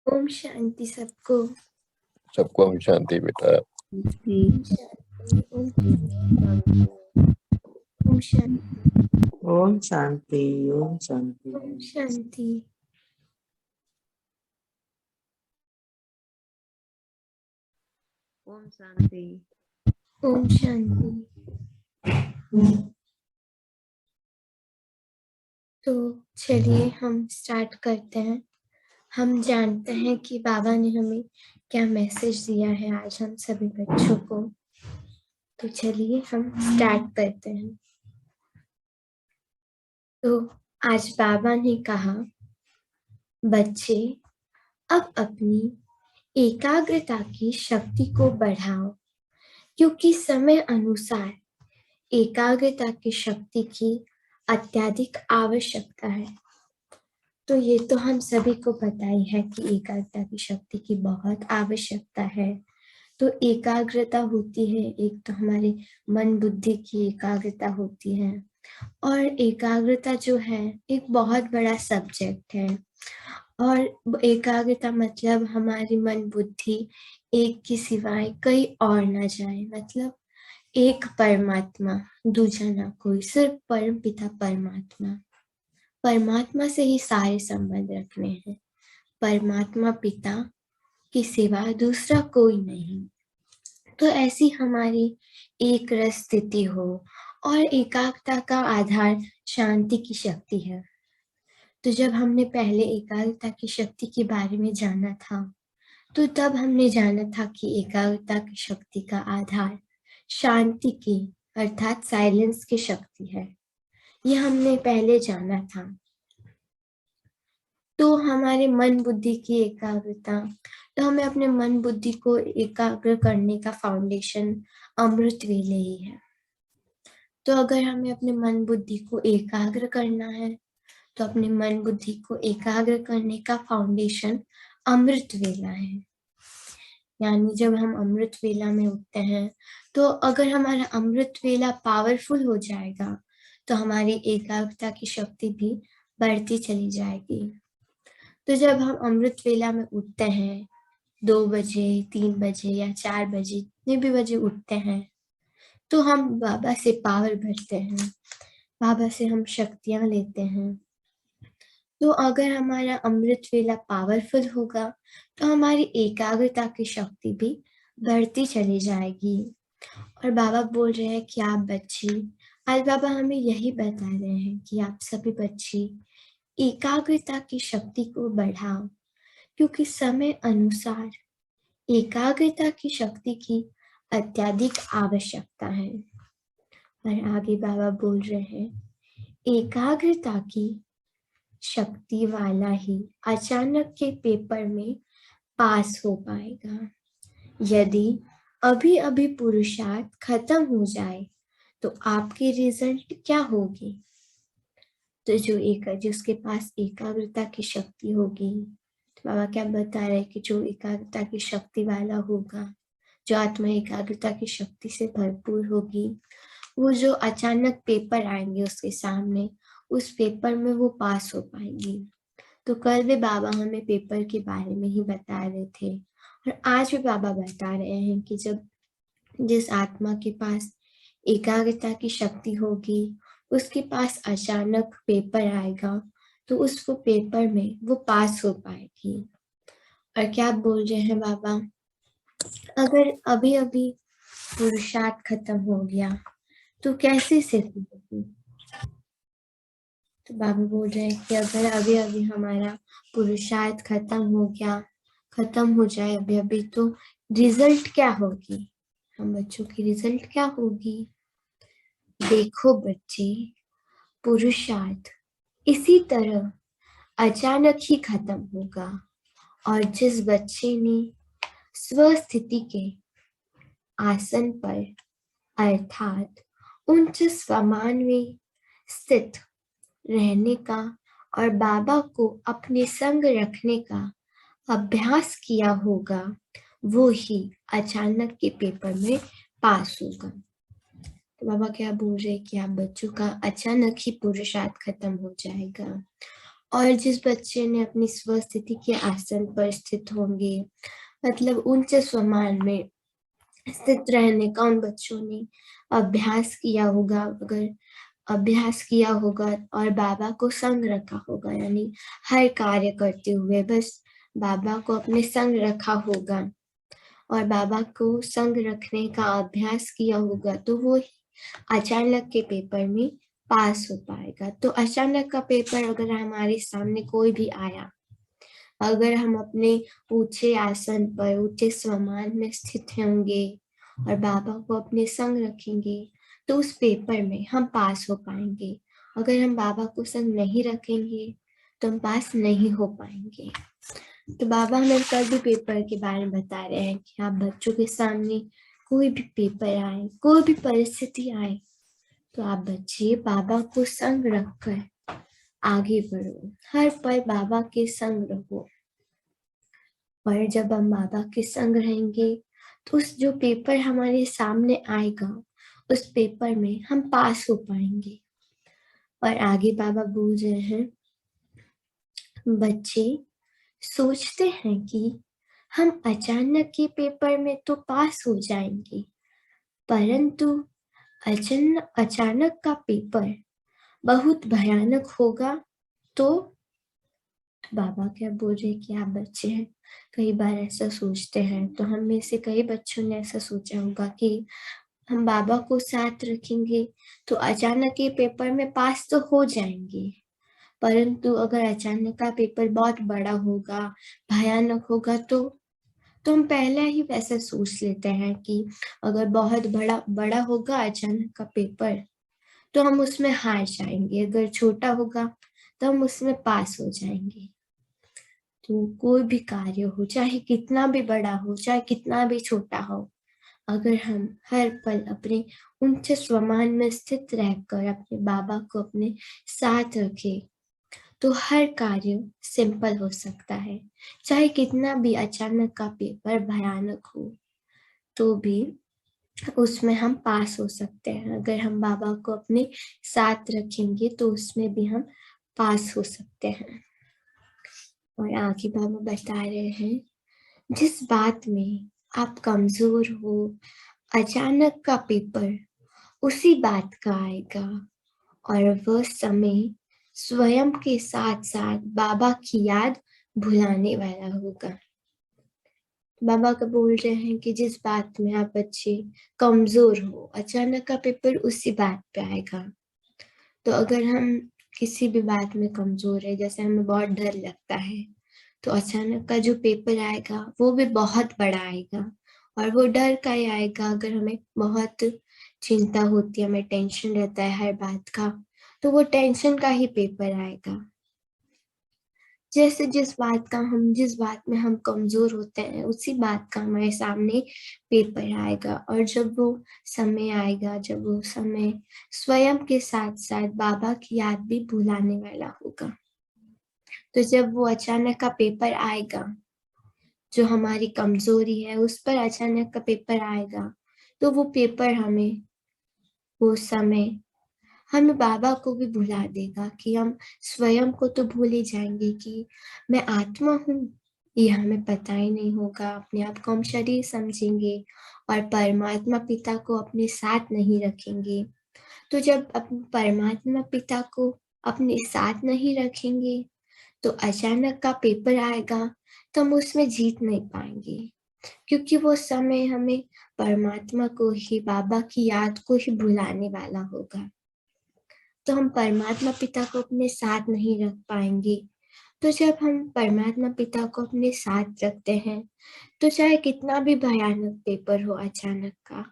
ओम शांति सबको। सबको हम शांति बेटा। ओम शांति। ओम शांति। ओम शांति। ओम शांति। ओम शांति। ओम शांति। ओम शांति। तो चलिए हम स्टार्ट करते हैं। हम जानते हैं कि बाबा ने हमें क्या मैसेज दिया है आज हम सभी बच्चों को। तो चलिए हम स्टार्ट करते हैं। तो आज बाबा ने कहा, बच्चे अब अपनी एकाग्रता की शक्ति को बढ़ाओ, क्योंकि समय अनुसार एकाग्रता की शक्ति की अत्यधिक आवश्यकता है। तो ये तो हम सभी को पता ही है कि एकाग्रता की शक्ति की बहुत आवश्यकता है। तो एकाग्रता होती है, एक तो हमारे मन बुद्धि की एकाग्रता होती है, और एकाग्रता जो है एक बहुत बड़ा सब्जेक्ट है। और एकाग्रता मतलब हमारी मन बुद्धि एक की सिवाय कहीं और ना जाए, मतलब एक परमात्मा, दूसरा ना कोई, सिर्फ परम पिता परमात्मा। परमात्मा से ही सारे संबंध रखने हैं। परमात्मा पिता के सिवा दूसरा कोई नहीं। तो ऐसी हमारी एक रस स्थिति हो, और एकाग्रता का आधार शांति की शक्ति है। तो जब हमने पहले एकाग्रता की शक्ति के बारे में जाना था, तो तब हमने जाना था कि एकाग्रता की शक्ति का आधार शांति की अर्थात साइलेंस की शक्ति है। यह हमने पहले जाना था। तो हमारे मन बुद्धि की एकाग्रता, तो हमें अपने मन बुद्धि को एकाग्र करने का फाउंडेशन अमृत वेले ही है। तो अगर हमें अपने मन बुद्धि को एकाग्र करना है, तो अपने मन बुद्धि को एकाग्र करने का फाउंडेशन अमृत वेला है। यानी जब हम अमृत वेला में उठते हैं, तो अगर हमारा अमृत वेला पावरफुल हो जाएगा, तो हमारी एकाग्रता की शक्ति भी बढ़ती चली जाएगी। तो जब हम अमृत वेला में उठते हैं, 2 बजे, 3 बजे या 4 बजे, जितने भी बजे उठते हैं, तो हम बाबा से पावर भरते हैं, बाबा से हम शक्तियां लेते हैं। तो अगर हमारा अमृत वेला पावरफुल होगा, तो हमारी एकाग्रता की शक्ति भी बढ़ती चली जाएगी। और बाबा बोल रहे हैं कि आप बच्चे, आज बाबा हमें यही बता रहे हैं कि आप सभी बच्चे एकाग्रता की शक्ति को बढ़ाओ, क्योंकि समय अनुसार एकाग्रता की शक्ति की अत्यधिक आवश्यकता है। और आगे बाबा बोल रहे हैं, एकाग्रता की शक्ति वाला ही अचानक के पेपर में पास हो पाएगा। यदि अभी अभी पुरुषार्थ खत्म हो जाए, तो आपकी रिजल्ट क्या होगी? तो जिसके पास एकाग्रता की शक्ति होगी, तो बाबा क्या बता रहे हैं कि जो एकाग्रता की शक्ति वाला होगा, जो आत्मा एकाग्रता की शक्ति से भरपूर होगी, वो जो अचानक पेपर आएंगे उसके सामने, उस पेपर में वो पास हो पाएंगी। तो कल भी बाबा हमें पेपर के बारे में ही बता रहे थे, और आज भी बाबा बता रहे हैं कि जब जिस आत्मा के पास एकाग्रता की शक्ति होगी, उसके पास अचानक पेपर आएगा, तो उसको पेपर में वो पास हो पाएगी। और क्या बोल रहे हैं बाबा, अगर अभी अभी पुरुषार्थ खत्म हो गया, तो कैसे सिद्धि होगी? तो बाबा बोल रहे हैं कि अगर अभी अभी हमारा पुरुषार्थ खत्म हो गया, खत्म हो जाए अभी अभी, तो रिजल्ट क्या होगी? हम बच्चों की रिजल्ट क्या होगी? देखो बच्चे, पुरुषार्थ इसी तरह अचानक ही खत्म होगा, और जिस बच्चे ने स्वस्थिति के आसन पर अर्थात उच्च स्वमान में स्थित रहने का और बाबा को अपने संग रखने का अभ्यास किया होगा, वो ही अचानक के पेपर में पास होगा। तो बाबा क्या बोल रहे हैं कि आप बच्चों का अचानक ही पुरुषार्थ खत्म हो जाएगा, और जिस बच्चे ने अपनी स्वस्थिति के आसन पर स्थित होंगे, मतलब ऊंचे स्वमान में स्थित रहने का उन बच्चों ने अभ्यास किया होगा, अगर अभ्यास किया होगा और बाबा को संग रखा होगा, यानी हर कार्य करते हुए बस बाबा को अपने संग रखा होगा और बाबा को संग रखने का अभ्यास किया होगा, तो वो अचानक के पेपर में पास हो पाएगा। तो अचानक का पेपर अगर हमारे सामने कोई भी आया, अगर हम अपने ऊंचे आसन पर ऊंचे स्वमान में स्थित होंगे और बाबा को अपने संग रखेंगे, तो उस पेपर में हम पास हो पाएंगे। अगर हम बाबा को संग नहीं रखेंगे तो हम पास नहीं हो पाएंगे। तो बाबा हमें कल भी पेपर के बारे में बता रहे हैं कि आप बच्चों के सामने कोई भी पेपर आए, कोई भी परिस्थिति आए, तो आप बच्चे बाबा को संग रखकर आगे बढ़ो, हर पल बाबा के संग रहो। और जब हम बाबा के संग रहेंगे तो उस जो पेपर हमारे सामने आएगा, उस पेपर में हम पास हो पाएंगे। और आगे बाबा बोल रहे हैं, बच्चे सोचते हैं कि हम अचानक के पेपर में तो पास हो जाएंगे, परंतु अचानक का पेपर बहुत भयानक होगा। तो बाबा क्या बोल रहे कि आप बच्चे हैं, कई बार ऐसा सोचते हैं। तो हम में से कई बच्चों ने ऐसा सोचा होगा कि हम बाबा को साथ रखेंगे तो अचानक के पेपर में पास तो हो जाएंगे, परंतु अगर अचानक का पेपर बहुत बड़ा होगा, भयानक होगा, तो हम पहले ही वैसे सोच लेते हैं कि अगर बहुत बड़ा होगा अचानक का पेपर तो हम उसमें हार जाएंगे, अगर छोटा होगा तो हम उसमें पास हो जाएंगे। तो कोई भी कार्य हो, चाहे कितना भी बड़ा हो, चाहे कितना भी छोटा हो, अगर हम हर पल अपने ऊंचे स्वमान में स्थित रहकर अपने बाबा को अपने साथ रखें, तो हर कार्य सिंपल हो सकता है। चाहे कितना भी अचानक का पेपर भयानक हो, तो भी उसमें हम पास हो सकते हैं। अगर हम बाबा को अपने साथ रखेंगे तो उसमें भी हम पास हो सकते हैं। और आगे बाबा बता रहे हैं, जिस बात में आप कमजोर हो, अचानक का पेपर उसी बात का आएगा और वह समय स्वयं के साथ साथ बाबा की याद भुलाने वाला होगा। बाबा का बोल रहे हैं कि जिस बात में आप बच्चे कमजोर हो, अचानक का पेपर उसी बात पे आएगा। तो अगर हम किसी भी बात में कमजोर है, जैसे हमें बहुत डर लगता है, तो अचानक का जो पेपर आएगा वो भी बहुत बड़ा आएगा और वो डर का ही आएगा। अगर हमें बहुत चिंता होती है, हमें टेंशन रहता है हर बात का, तो वो टेंशन का ही पेपर आएगा। जैसे जिस बात में हम कमजोर होते हैं, उसी बात का हमारे सामने पेपर आएगा। और जब वो समय आएगा, जब वो समय स्वयं के साथ साथ बाबा की याद भी भुलाने वाला होगा, तो जब वो अचानक का पेपर आएगा, जो हमारी कमजोरी है उस पर अचानक का पेपर आएगा, तो वो पेपर वो समय हमें बाबा को भी भुला देगा कि हम स्वयं को तो भूल ही जाएंगे कि मैं आत्मा हूँ, ये हमें पता ही नहीं होगा। अपने आप को हम शरीर समझेंगे और परमात्मा पिता को अपने साथ नहीं रखेंगे। तो जब अपने परमात्मा पिता को अपने साथ नहीं रखेंगे तो अचानक का पेपर आएगा तो हम उसमें जीत नहीं पाएंगे, क्योंकि वो समय हमें परमात्मा को ही, बाबा की याद को ही भुलाने वाला होगा। तो हम परमात्मा पिता को अपने साथ नहीं रख पाएंगे। तो जब हम परमात्मा पिता को अपने साथ रखते हैं, तो चाहे कितना भी भयानक पेपर हो अचानक का,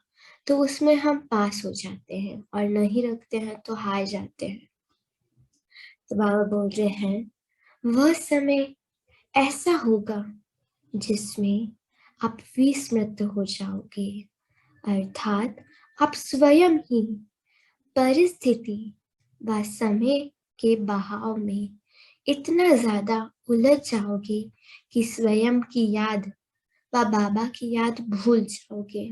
तो उसमें हम पास हो जाते हैं, और नहीं रखते हैं तो हार जाते हैं। तो बाबा बोल रहे हैं, वह समय ऐसा होगा जिसमें आप विस्मृत हो जाओगे, अर्थात आप स्वयं ही परिस्थिति व समय के बहाव में इतना ज्यादा उलझ जाओगे कि स्वयं की याद व बाबा की याद भूल जाओगे।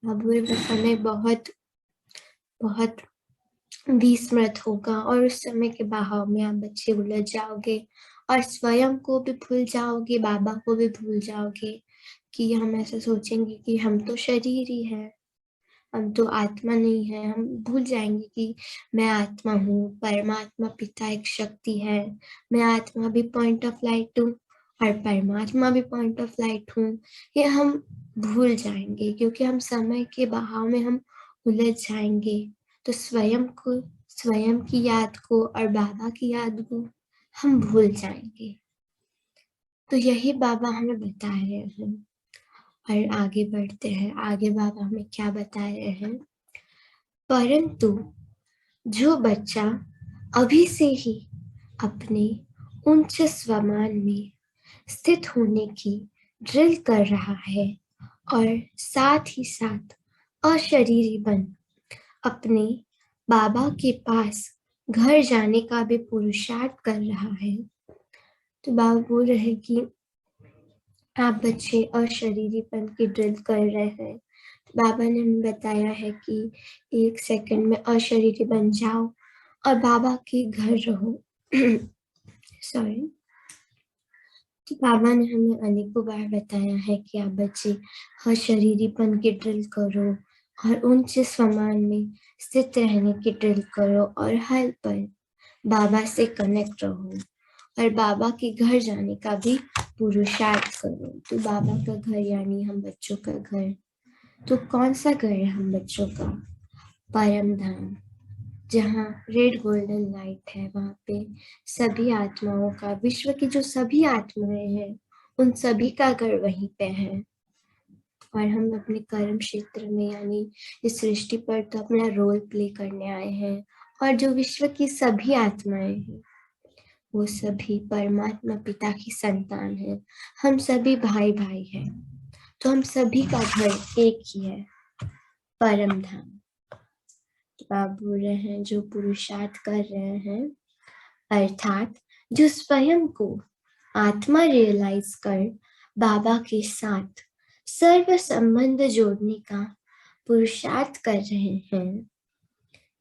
अब वो समय बहुत बहुत विस्मृत होगा और उस समय के बहाव में आप बच्चे उलझ जाओगे और स्वयं को भी भूल जाओगे, बाबा को भी भूल जाओगे कि हम ऐसा सोचेंगे कि हम तो शरीर ही है, हम तो आत्मा नहीं है। हम भूल जाएंगे कि मैं आत्मा हूँ, परमात्मा पिता एक शक्ति है, मैं आत्मा भी पॉइंट ऑफ लाइट हूँ और परमात्मा भी पॉइंट ऑफ लाइट हूँ। ये हम भूल जाएंगे क्योंकि हम समय के बहाव में हम उलझ जाएंगे। तो स्वयं की याद को और बाबा की याद को हम भूल जाएंगे। तो यही बाबा हमें बता रहे हैं। और आगे बढ़ते हैं, आगे बाबा हमें क्या बता रहे हैं। परंतु जो बच्चा अभी से ही अपने उच्च स्वमान में स्थित होने की ड्रिल कर रहा है और साथ ही साथ अशरीरी बन अपने बाबा के पास घर जाने का भी पुरुषार्थ कर रहा है, तो बाबा बोल रहे हैं कि आप बच्चे अशरीरीपन की ड्रिल कर रहे हैं। बाबा ने हमें बताया है कि 1 सेकंड में अशरीरी बन जाओ और बाबा के घर रहो। सॉरी। तो बाबा ने हमें अनेकों बार बताया है कि आप बच्चे अशरीरीपन की ड्रिल करो और उच्च स्वमान में स्थित रहने की ड्रिल करो और हर पल बाबा से कनेक्ट रहो और बाबा के घर जाने का भी पुरुषार्थ करो। तो बाबा का घर यानी हम बच्चों का घर। तो कौन सा घर है हम बच्चों का? परम धाम, जहाँ रेड गोल्डन लाइट है। वहाँ पे सभी आत्माओं का, विश्व की जो सभी आत्माएं हैं उन सभी का घर वहीं पे है। और हम अपने कर्म क्षेत्र में यानी इस सृष्टि पर तो अपना रोल प्ले करने आए हैं। और जो विश्व की सभी आत्माएं हैं वो सभी परमात्मा पिता की संतान है। हम सभी भाई भाई हैं। तो हम सभी का घर एक ही है, परम धाम। आप बोल रहे हैं जो पुरुषार्थ कर रहे हैं, अर्थात जो स्वयं को आत्मा रियलाइज कर बाबा के साथ सर्व संबंध जोड़ने का पुरुषार्थ कर रहे हैं,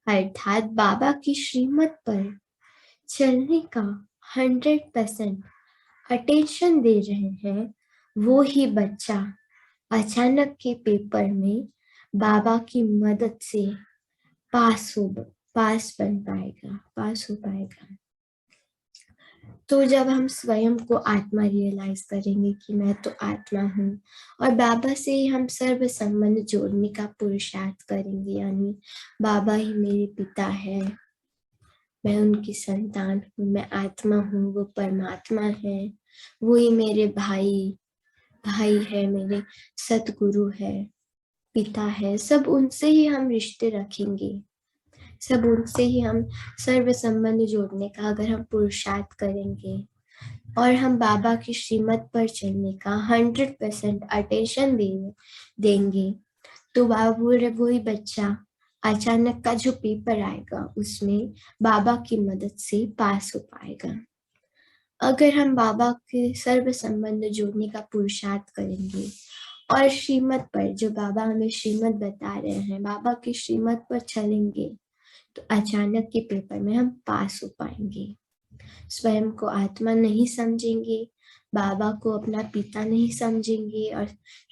अर्थात बाबा की श्रीमत पर चलने का 100% अटेंशन दे रहे हैं, वो ही बच्चा अचानक के पेपर में बाबा की मदद से पास बन पाएगा, पास हो पाएगा। तो जब हम स्वयं को आत्मा रियलाइज करेंगे कि मैं तो आत्मा हूँ और बाबा से ही हम सर्व संबंध जोड़ने का पुरुषार्थ करेंगे, यानी बाबा ही मेरे पिता है, मैं उनकी संतान हूँ, मैं आत्मा हूँ, वो परमात्मा है, वो ही मेरे भाई है, मेरे सतगुरु है, पिता है। सब उनसे ही हम रिश्ते रखेंगे, सब उनसे ही हम सर्व संबंध जोड़ने का अगर हम पुरुषार्थ करेंगे और हम बाबा की श्रीमत पर चलने का 100% अटेंशन देंगे, तो बाबा बोल रहे वही बच्चा अचानक का जो पेपर आएगा उसमें बाबा की मदद से पास हो पाएगा। अगर हम बाबा के सर्व संबंध जोड़ने का पुरुषार्थ करेंगे और श्रीमत पर, जो बाबा हमें श्रीमत बता रहे हैं, बाबा की श्रीमत पर चलेंगे, तो अचानक के पेपर में हम पास हो पाएंगे। स्वयं को आत्मा नहीं समझेंगे, बाबा को अपना पिता नहीं समझेंगे और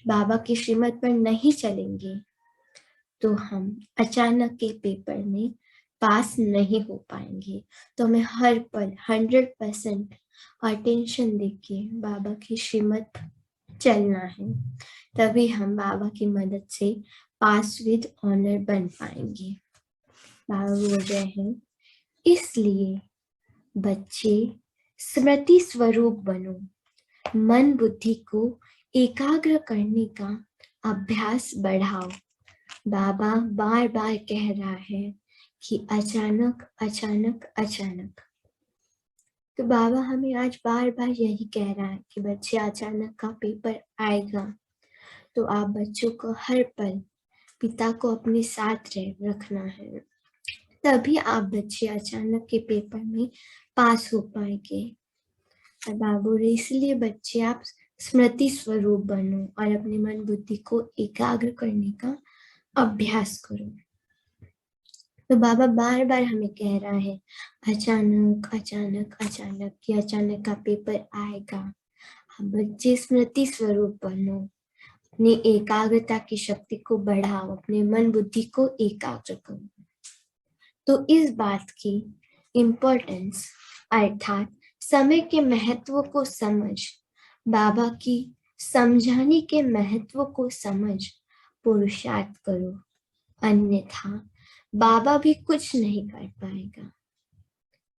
बाबा की श्रीमत पर नहीं चलेंगे, तो हम अचानक के पेपर में पास नहीं हो पाएंगे। तो हमें हर पल 100% अटेंशन देके बाबा की श्रीमत चलना है, तभी हम बाबा की मदद से पास विद ऑनर बन पाएंगे। बाबा बोल रहे हैं, इसलिए बच्चे स्मृति स्वरूप बनो, मन बुद्धि को एकाग्र करने का अभ्यास बढ़ाओ। बाबा बार बार कह रहा है कि अचानक अचानक अचानक। तो बाबा हमें आज बार बार यही कह रहा है कि बच्चे अचानक का पेपर आएगा, तो आप बच्चों को हर पल पिता को अपने साथ रखना है, तभी आप बच्चे अचानक के पेपर में पास हो पाएंगे। और बाबू रे, इसलिए बच्चे आप स्मृति स्वरूप बनो और अपने मन बुद्धि को एकाग्र करने का अभ्यास करो। तो बाबा बार बार हमें कह रहा है अचानक अचानक अचानक कि अचानक का पेपर आएगा। आप बच्चे स्मृति स्वरूप बनो, अपनी एकाग्रता की शक्ति को बढ़ाओ, अपने मन बुद्धि को एकाग्र करो। तो इस बात की इम्पोर्टेंस अर्थात समय के महत्व को समझ, बाबा की समझाने के महत्व को समझ पुरुषार्थ करो, अन्यथा बाबा भी कुछ नहीं कर पाएगा।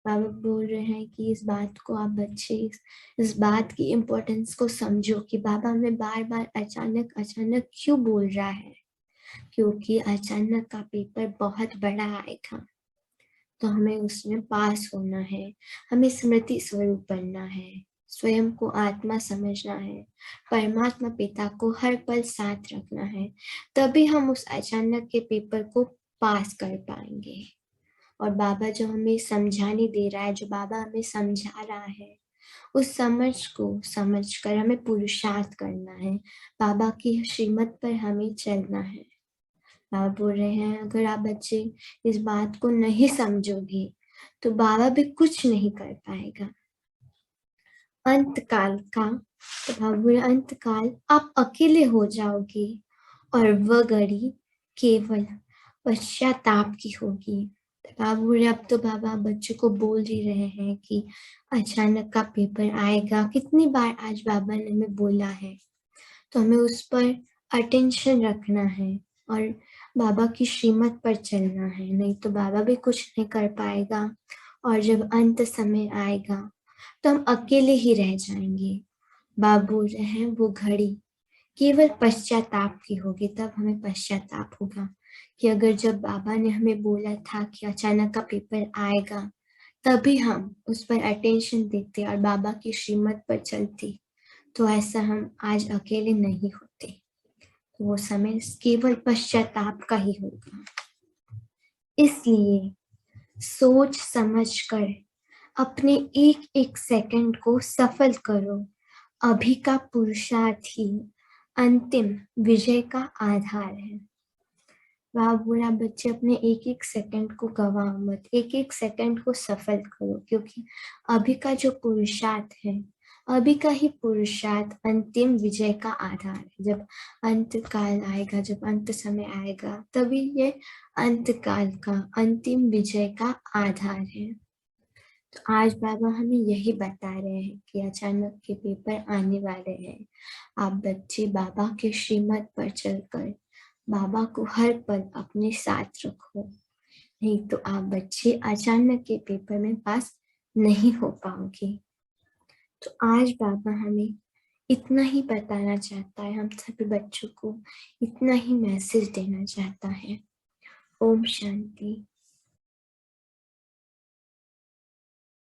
बाबा बोल रहे हैं कि इस बात को आप बच्चे इस बात की इम्पोर्टेंस को समझो कि बाबा हमें बार बार अचानक अचानक क्यों बोल रहा है, क्योंकि अचानक का पेपर बहुत बड़ा आएगा। तो हमें उसमें पास होना है, हमें स्मृति स्वरूप बनना है, स्वयं को आत्मा समझना है, परमात्मा पिता को हर पल साथ रखना है, तभी हम उस अचानक के पेपर को पास कर पाएंगे। और बाबा जो हमें समझाने दे रहा है, जो बाबा हमें समझा रहा है, उस समझ को समझकर हमें पुरुषार्थ करना है, बाबा की श्रीमत पर हमें चलना है। बाबा बोल रहे हैं अगर आप बच्चे इस बात को नहीं समझोगे तो बाबा भी कुछ नहीं कर पाएगा। अंत काल का, तो बाबा बोले अंत काल आप अकेले हो जाओगे और वह घड़ी केवल पश्चाताप की होगी। बाबा बोले अब तो बाबा बच्चों को बोल ही रहे हैं कि अचानक का पेपर आएगा। कितनी बार आज बाबा ने हमें बोला है, तो हमें उस पर अटेंशन रखना है और बाबा की श्रीमत पर चलना है, नहीं तो बाबा भी कुछ नहीं कर पाएगा। और जब अंत समय आएगा तो हम अकेले ही रह जाएंगे। बाबा बोल रहे हैं वो घड़ी केवल पश्चाताप की होगी, तब हमें पश्चाताप होगा कि अगर जब बाबा ने हमें बोला था कि अचानक का पेपर आएगा तभी हम उस पर अटेंशन देते और बाबा की श्रीमत पर चलते, तो ऐसा हम आज अकेले नहीं होते। तो वो समय केवल पश्चाताप का ही होगा। इसलिए सोच समझकर अपने एक एक सेकंड को सफल करो। अभी का पुरुषार्थ ही अंतिम विजय का आधार है। वह बोला बच्चे अपने एक एक सेकंड को गवाओ मत, एक एक सेकंड को सफल करो, क्योंकि अभी का जो पुरुषार्थ है, अभी का ही पुरुषार्थ अंतिम विजय का आधार है। जब अंत काल आएगा, जब अंत समय आएगा, तभी ये अंत काल का अंतिम विजय का आधार है। तो आज बाबा हमें यही बता रहे हैं कि अचानक के पेपर आने वाले हैं। आप बच्चे बाबा के श्रीमत पर चलकर बाबा को हर पल अपने साथ रखो, नहीं तो आप बच्चे अचानक के पेपर में पास नहीं हो पाओगे। तो आज बाबा हमें इतना ही बताना चाहता है, हम सभी बच्चों को इतना ही मैसेज देना चाहता है। ओम शांति।